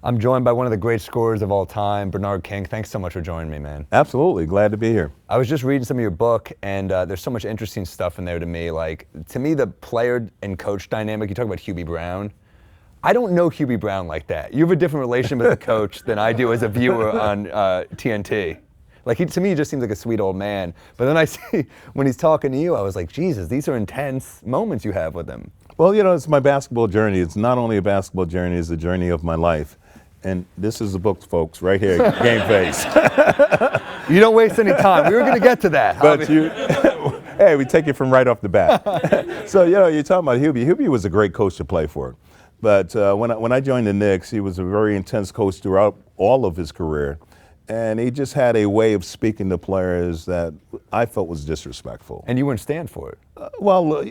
I'm joined by one of the great scorers of all time, Bernard King. Thanks so much for joining me, man. Absolutely, glad to be here. I was just reading some of your book, and there's so much interesting stuff in there to me. Like, to me, the player and coach dynamic, you talk about Hubie Brown. I don't know Hubie Brown like that. You have a different relationship as a coach than I do as a viewer on TNT. Like, to me, he just seems like a sweet old man. But then I see, when he's talking to you, I was like, Jesus, these are intense moments you have with him. Well, you know, it's my basketball journey. It's not only a basketball journey, it's a journey of my life. And this is the book, folks, right here, Game Face. You don't waste any time. We were going to get to that. But hey, we take it from right off the bat. So, you know, you're talking about Hubie. Hubie was a great coach to play for. But when I joined the Knicks, he was a very intense coach throughout all of his career. And he just had a way of speaking to players that I felt was disrespectful. And you wouldn't stand for it. Well,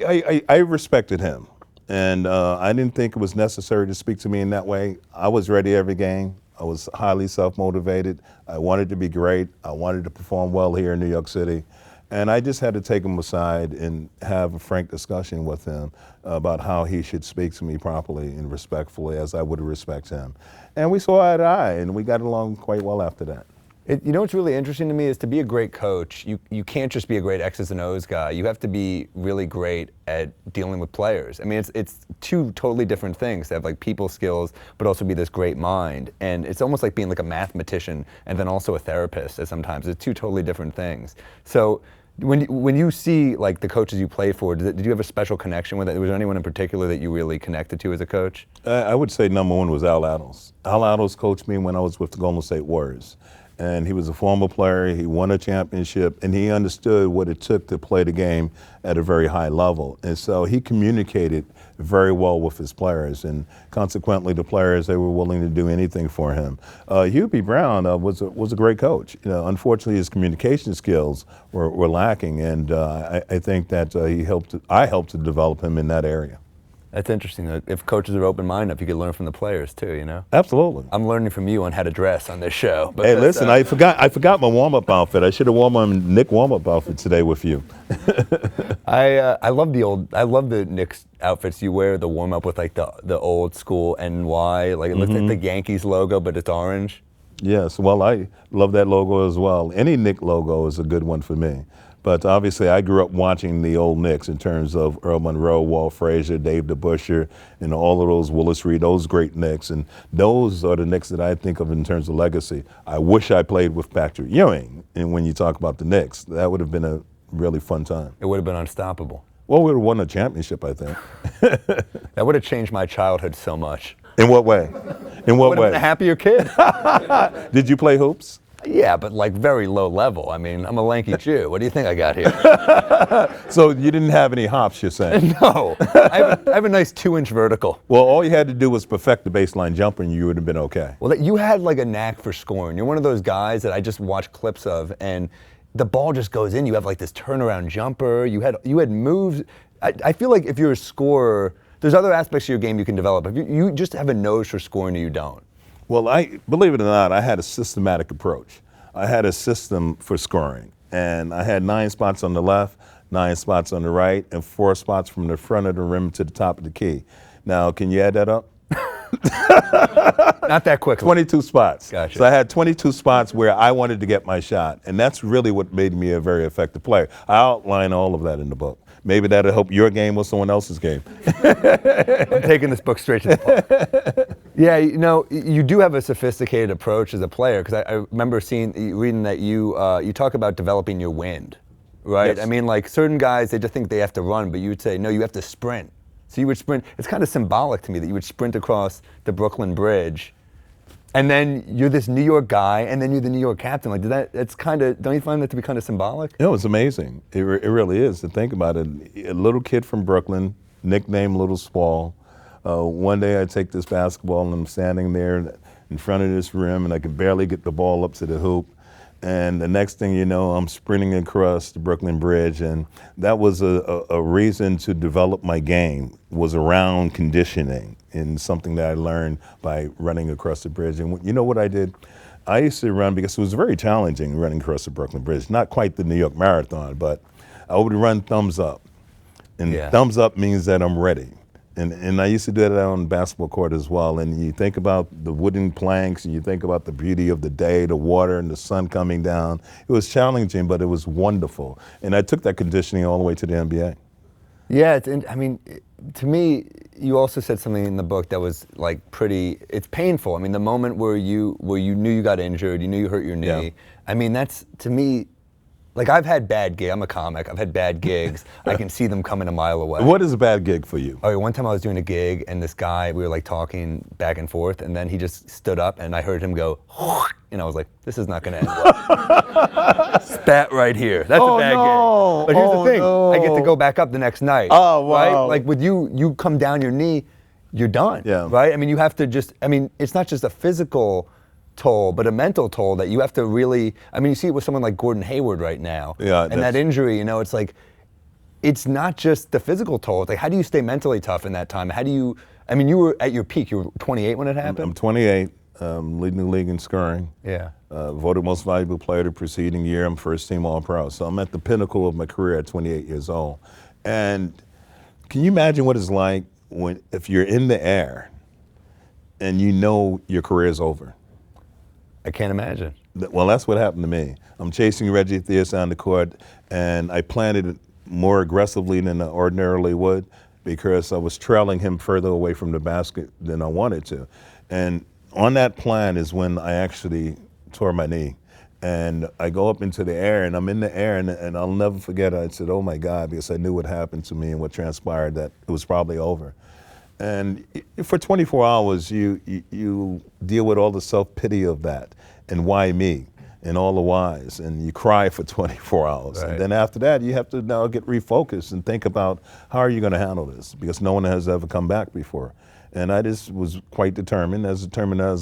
I respected him. And I didn't think it was necessary to speak to me in that way. I was ready every game. I was highly self-motivated. I wanted to be great. I wanted to perform well here in New York City. And I just had to take him aside and have a frank discussion with him about how he should speak to me properly and respectfully as I would respect him. And we saw eye to eye, and we got along quite well after that. You know what's really interesting to me is to be a great coach, you can't just be a great X's and O's guy. You have to be really great at dealing with players. I mean, it's two totally different things to have like people skills, but also be this great mind. And it's almost like being like a mathematician and then also a therapist at sometimes. It's two totally different things. So when you see like the coaches you played for, did you have a special connection with it? Was there anyone in particular that you really connected to as a coach? I would say number one was Al Attles. Al Attles coached me when I was with the Golden State Warriors. And he was a former player, he won a championship, and he understood what it took to play the game at a very high level. And so he communicated very well with his players, and consequently the players, they were willing to do anything for him. Hubie Brown was a great coach. You know, unfortunately his communication skills were lacking, and I think that I helped to develop him in that area. That's interesting. If coaches are open-minded enough, you could learn from the players too, you know? Absolutely. I'm learning from you on how to dress on this show. But hey, listen, I forgot my warm-up outfit. I should have worn my Knick warm-up outfit today with you. I love the Knicks outfits you wear, the warm-up with like the old school NY, like it looks like the Yankees logo, but it's orange. Yes, well, I love that logo as well. Any Knick logo is a good one for me. But obviously, I grew up watching the old Knicks in terms of Earl Monroe, Walt Frazier, Dave DeBusschere, and all of those, Willis Reed, those great Knicks. And those are the Knicks that I think of in terms of legacy. I wish I played with Patrick Ewing. And when you talk about the Knicks, that would have been a really fun time. It would have been unstoppable. Well, we would have won a championship, I think. That would have changed my childhood so much. In what way? In what way? Would have been a happier kid. Did you play hoops? Yeah, but like very low level. I mean, I'm a lanky Jew. What do you think I got here? So you didn't have any hops, you're saying? No. I have a nice 2-inch vertical. Well, all you had to do was perfect the baseline jumper and you would have been okay. Well, you had like a knack for scoring. You're one of those guys that I just watch clips of, and the ball just goes in. You have like this turnaround jumper. You had moves. I feel like if you're a scorer, there's other aspects of your game you can develop. If you just have a nose for scoring or you don't. Well, believe it or not, I had a systematic approach. I had a system for scoring, and I had 9 spots on the left, 9 spots on the right, and 4 spots from the front of the rim to the top of the key. Now, can you add that up? Not that quickly. 22 spots. Gotcha. So I had 22 spots where I wanted to get my shot, and that's really what made me a very effective player. I outline all of that in the book. Maybe that'll help your game or someone else's game. I'm taking this book straight to the point. Yeah, you know, you do have a sophisticated approach as a player, because I remember reading that you talk about developing your wind, right? Yes. I mean, like certain guys, they just think they have to run, but you would say, no, you have to sprint. So you would sprint. It's kind of symbolic to me that you would sprint across the Brooklyn Bridge, and then you're this New York guy, and then you're the New York captain. Like, that's kind of, don't you find that to be kind of symbolic? You know, it's amazing. It really is to think about it. A little kid from Brooklyn, nicknamed Little Swall. One day I take this basketball and I'm standing there in front of this rim and I can barely get the ball up to the hoop. And the next thing you know, I'm sprinting across the Brooklyn Bridge, and that was a reason to develop my game, was around conditioning and something that I learned by running across the bridge. And you know what I did? I used to run, because it was very challenging running across the Brooklyn Bridge, not quite the New York Marathon, but I would run thumbs up. And thumbs up means that I'm ready. And I used to do that on the basketball court as well. And you think about the wooden planks, and you think about the beauty of the day, the water, and the sun coming down. It was challenging, but it was wonderful. And I took that conditioning all the way to the NBA. Yeah, I mean, to me, you also said something in the book that was like it's painful. I mean, the moment where you knew you got injured, you knew you hurt your knee. Yeah. I mean, that's, to me, like, I've had bad gigs. I'm a comic. I've had bad gigs. I can see them coming a mile away. What is a bad gig for you? Oh, one time I was doing a gig, and this guy, we were like talking back and forth, and then he just stood up, and I heard him go, and I was like, this is not going to end well. Spat right here. That's a bad gig. But here's the thing. No. I get to go back up the next night. Oh, wow. Right? Like with you come down your knee, you're done. Yeah. Right? I mean, you have to it's not just a physical toll, but a mental toll that you have to really, I mean, you see it with someone like Gordon Hayward right now. Yeah, and that injury, it's like, it's not just the physical toll. It's like, how do you stay mentally tough in that time? How do you, I mean, you were at your peak. You were 28 when it happened? I'm 28, leading the league in scoring. Yeah. Voted most valuable player the preceding year. I'm first team All-Pro. So I'm at the pinnacle of my career at 28 years old. And can you imagine what it's like if you're in the air and you know your career is over? I can't imagine. Well, that's what happened to me. I'm chasing Reggie Theus down the court, and I planted it more aggressively than I ordinarily would because I was trailing him further away from the basket than I wanted to. And on that plan is when I actually tore my knee. And I go up into the air, and I'm in the air, and I'll never forget it. I said, oh my God, because I knew what happened to me and what transpired, that it was probably over. And for 24 hours, you deal with all the self-pity of that, and why me, and all the whys, and you cry for 24 hours. Right. And then after that, you have to now get refocused and think about how are you going to handle this, because no one has ever come back before. And I just was quite determined as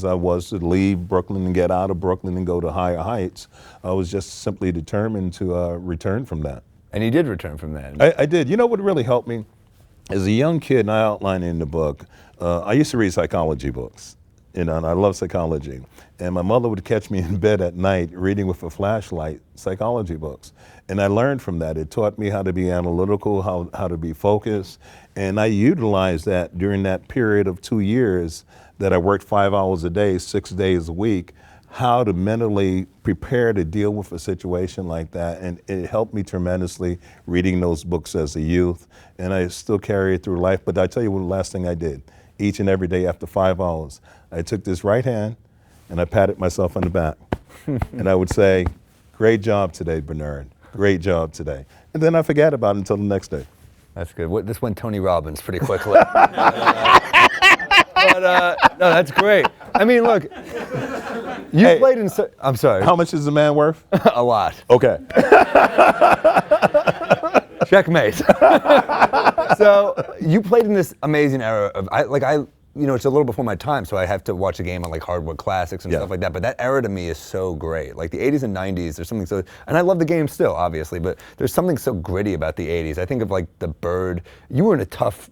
I was to leave Brooklyn and get out of Brooklyn and go to higher heights. I was just simply determined to return from that. And you did return from that. I did. You know what really helped me? As a young kid, and I outline it in the book, I used to read psychology books, and I love psychology. And my mother would catch me in bed at night reading with a flashlight psychology books. And I learned from that. It taught me how to be analytical, how to be focused. And I utilized that during that period of 2 years that I worked 5 hours a day, 6 days a week, how to mentally prepare to deal with a situation like that. And it helped me tremendously reading those books as a youth. And I still carry it through life. But I tell you what, the last thing I did, each and every day after 5 hours, I took this right hand and I patted myself on the back. And I would say, great job today, Bernard. Great job today. And then I forgot about it until the next day. That's good. This went Tony Robbins pretty quickly. But no, that's great. I mean, look, you played in. I'm sorry. How much is a man worth? A lot. Okay. Checkmate. So you played in this amazing era of it's a little before my time, so I have to watch a game on like hardwood classics and stuff like that. But that era to me is so great. Like the 80s and 90s, there's something so, and I love the game still, obviously, but there's something so gritty about the 80s. I think of like the Bird. You were in a tough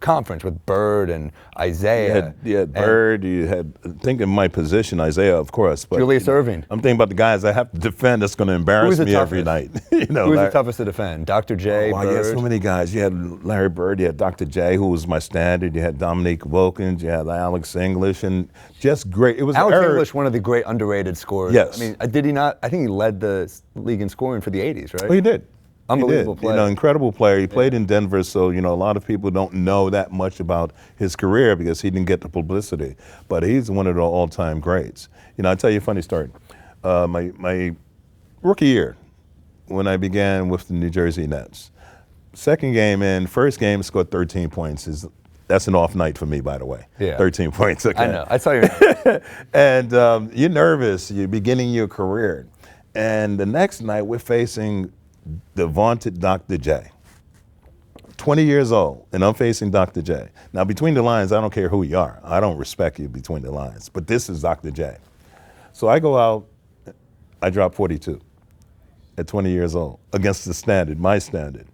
conference with Bird and Isaiah. You had Bird, you had, think in my position, Isaiah, of course. But Julius Erving. I'm thinking about the guys I have to defend that's going to embarrass me every night. Who was the toughest to defend? Dr. J, Bird? You had so many guys. You had Larry Bird, you had Dr. J, who was my standard, you had Dominique Wilkins, you had Alex English, and just great. It was Alex English, one of the great underrated scorers. Yes. I mean, did he not? I think he led the league in scoring for the 80s, right? Oh, he did. Unbelievable player. Incredible player. He played in Denver, so a lot of people don't know that much about his career because he didn't get the publicity. But he's one of the all-time greats. I'll tell you a funny story. My rookie year, when I began with the New Jersey Nets, second game in, first game scored 13 points. That's an off night for me, by the way. Yeah. 13 points. Okay. I know. I saw your And you're nervous. You're beginning your career. And the next night, we're facing the vaunted Dr. J. 20 years old, and I'm facing Dr. J. Now, between the lines, I don't care who you are. I don't respect you between the lines, but this is Dr. J. So I go out, I drop 42 at 20 years old against the standard, my standard.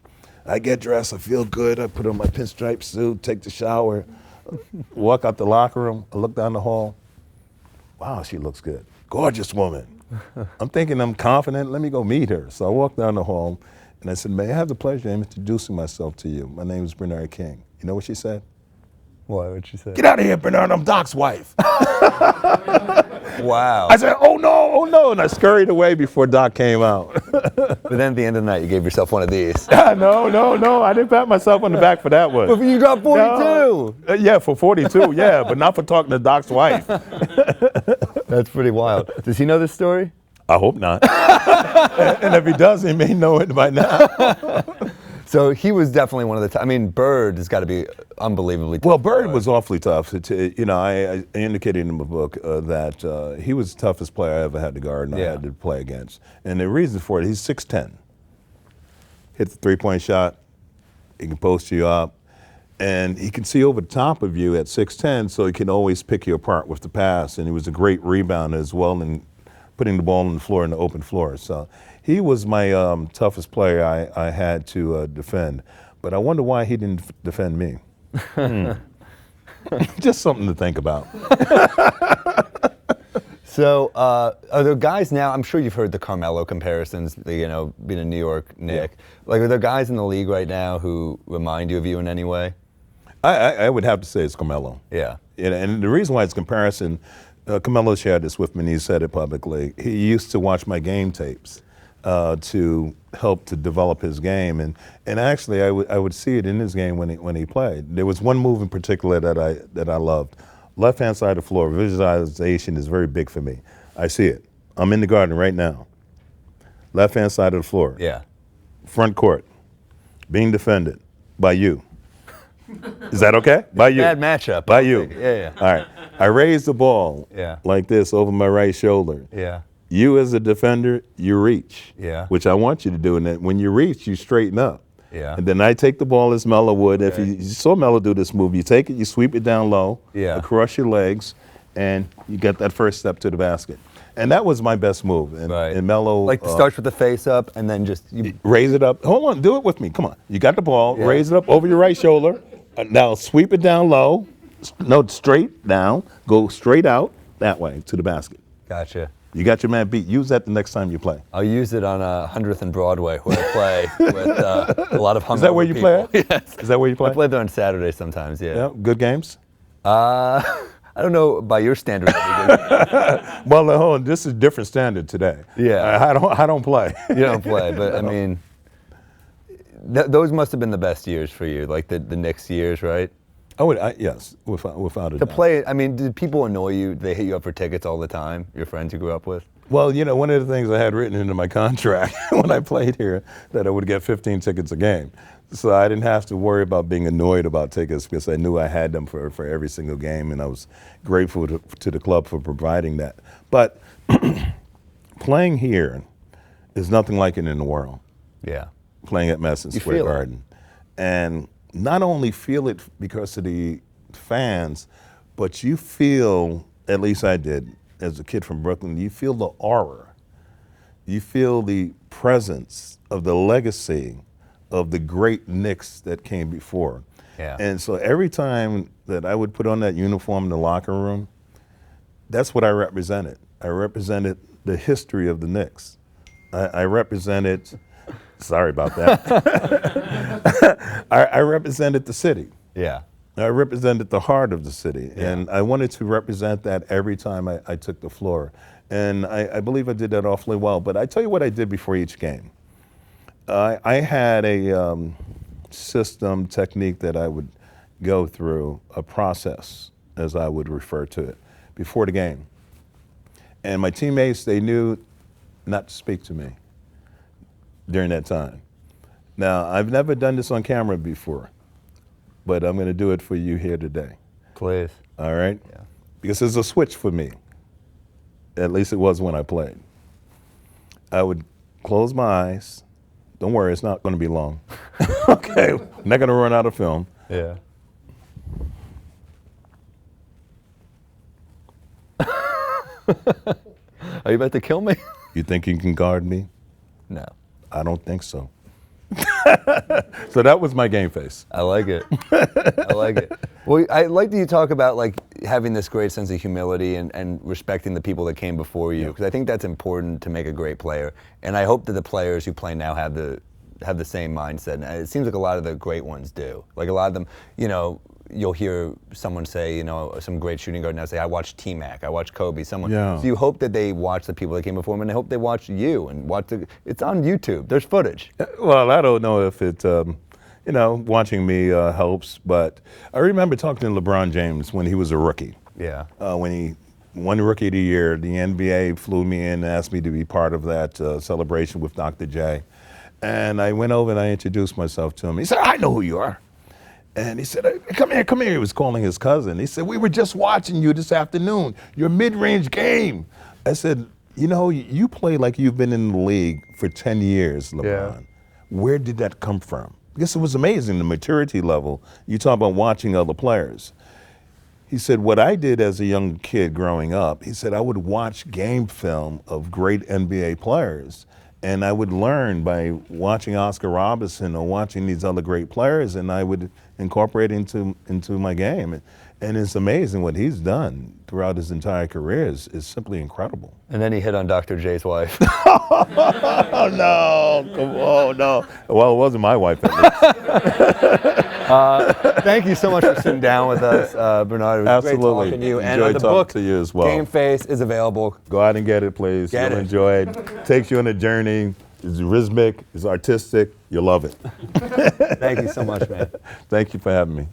I get dressed, I feel good, I put on my pinstripe suit, take the shower, walk out the locker room, I look down the hall. Wow, she looks good. Gorgeous woman. I'm thinking I'm confident, let me go meet her. So I walked down the hall and I said, may I have the pleasure of introducing myself to you? My name is Bernard King. You know what she said? Why? What'd she say? Get out of here, Bernard, I'm Doc's wife. Wow. I said, oh no, and I scurried away before Doc came out. But then at the end of the night, you gave yourself one of these. No, I didn't pat myself on the back for that one. But you dropped 42. No. Yeah, for 42, yeah, but not for talking to Doc's wife. That's pretty wild. Does he know this story? I hope not. And if he does, he may know it by now. So he was definitely one of the. I mean, Bird has got to be unbelievably tough. Well, Bird was awfully tough. I indicated in my book that he was the toughest player I ever had to guard and I had to play against. And the reason for it, he's 6'10". Hit the three-point shot, he can post you up, and he can see over the top of you at 6'10", so he can always pick you apart with the pass. And he was a great rebounder as well, and putting the ball on the floor in the open floor. So he was my toughest player I had to defend. But I wonder why he didn't defend me. Just something to think about. So are there guys now, I'm sure you've heard the Carmelo comparisons, being a New York Knick. Yeah. Like, are there guys in the league right now who remind you of you in any way? I would have to say it's Carmelo. Yeah. And the reason why it's comparison, Carmelo shared this with me and he said it publicly. He used to watch my game tapes to help to develop his game. And actually I would see it in his game when he played. There was one move in particular that I loved. Left-hand side of the floor, visualization is very big for me. I see it. I'm in the garden right now. Left-hand side of the floor. Yeah. Front court. Being defended by you. Is that okay? By you. Bad matchup. By you. Yeah. All right. I raise the ball like this over my right shoulder. Yeah. You as a defender, you reach. Yeah. Which I want you to do. And then when you reach, you straighten up. Yeah. And then I take the ball as Melo would. If you saw Melo do this move, you take it, you sweep it down low, across your legs, and you get that first step to the basket. And that was my best move. And Melo like starts with the face up and then just raise it up. Hold on, do it with me. Come on. You got the ball. Raise it up over your right shoulder. Now sweep it down low. No, straight down. Go straight out that way to the basket. Gotcha. You got your man beat. Use that the next time you play. I'll use it on 100th and Broadway where I play with a lot of hungover. Is that where you people. play? Yes. Is that where you play? I play there on Saturday sometimes. Yeah. Good games. I don't know by your standards. Well, hold on. This is a different standard today. Yeah. I don't play. You don't play, but I mean, those must have been the best years for you, like the Knicks years, right? Yes, without a doubt. To play, I mean, did people annoy you? They hit you up for tickets all the time, your friends you grew up with? Well, one of the things I had written into my contract when I played here, that I would get 15 tickets a game. So I didn't have to worry about being annoyed about tickets because I knew I had them for every single game, and I was grateful to the club for providing that. But playing here is nothing like it in the world. Yeah. Playing at Madison Square Garden. And not only feel it because of the fans, but you feel, at least I did as a kid from Brooklyn, you feel the aura. You feel the presence of the legacy of the great Knicks that came before. Yeah. And so every time that I would put on that uniform in the locker room, that's what I represented. I represented the history of the Knicks. I represented, sorry about that. I represented the city. Yeah. I represented the heart of the city. Yeah. And I wanted to represent that every time I took the floor. And I believe I did that awfully well. But I tell you what I did before each game. I had a system, technique that I would go through, a process, as I would refer to it, before the game. And my teammates, they knew not to speak to me during that time. Now, I've never done this on camera before, but I'm going to do it for you here today. Please. All right? Yeah. Because it's a switch for me. At least it was when I played. I would close my eyes. Don't worry, it's not going to be long. Okay, I'm not going to run out of film. Yeah. Are you about to kill me? You think you can guard me? No. I don't think so. So that was my game face. I like it. I like it. Well, I like that you talk about like having this great sense of humility and respecting the people that came before you, because I think that's important to make a great player. And I hope that the players who play now have the same mindset. And it seems like a lot of the great ones do. Like a lot of them, you'll hear someone say, you know, some great shooting guard now say, I watched T-Mac, I watched Kobe, someone. Yeah. So you hope that they watch the people that came before them, and they hope they watch you and it's on YouTube. There's footage. Well, I don't know if it, you know, watching me helps, but I remember talking to LeBron James when he was a rookie. Yeah. When he won Rookie of the Year, the NBA flew me in and asked me to be part of that celebration with Dr. J. And I went over and I introduced myself to him. He said, I know who you are. And he said, come here, come here. He was calling his cousin. He said, we were just watching you this afternoon, your mid-range game. I said, you know, you play like you've been in the league for 10 years, LeBron. Yeah. Where did that come from? Because it was amazing, the maturity level. You talk about watching other players. He said, what I did as a young kid growing up, he said, I would watch game film of great NBA players. And I would learn by watching Oscar Robertson or watching these other great players, and I would incorporate into my game. And it's amazing what he's done throughout his entire career is simply incredible. And then he hit on Dr. J's wife. Oh, no, come on, no. Well, it wasn't my wife, at least. Thank you so much for sitting down with us, Bernard. It was Absolutely. great talking to you. And Enjoyed the talking book, to you as well. Game Face, is available. Go out and get it, please. Get You'll it. enjoy it. Takes you on a journey. It's rhythmic. It's artistic. You'll love it. Thank you so much, man. Thank you for having me.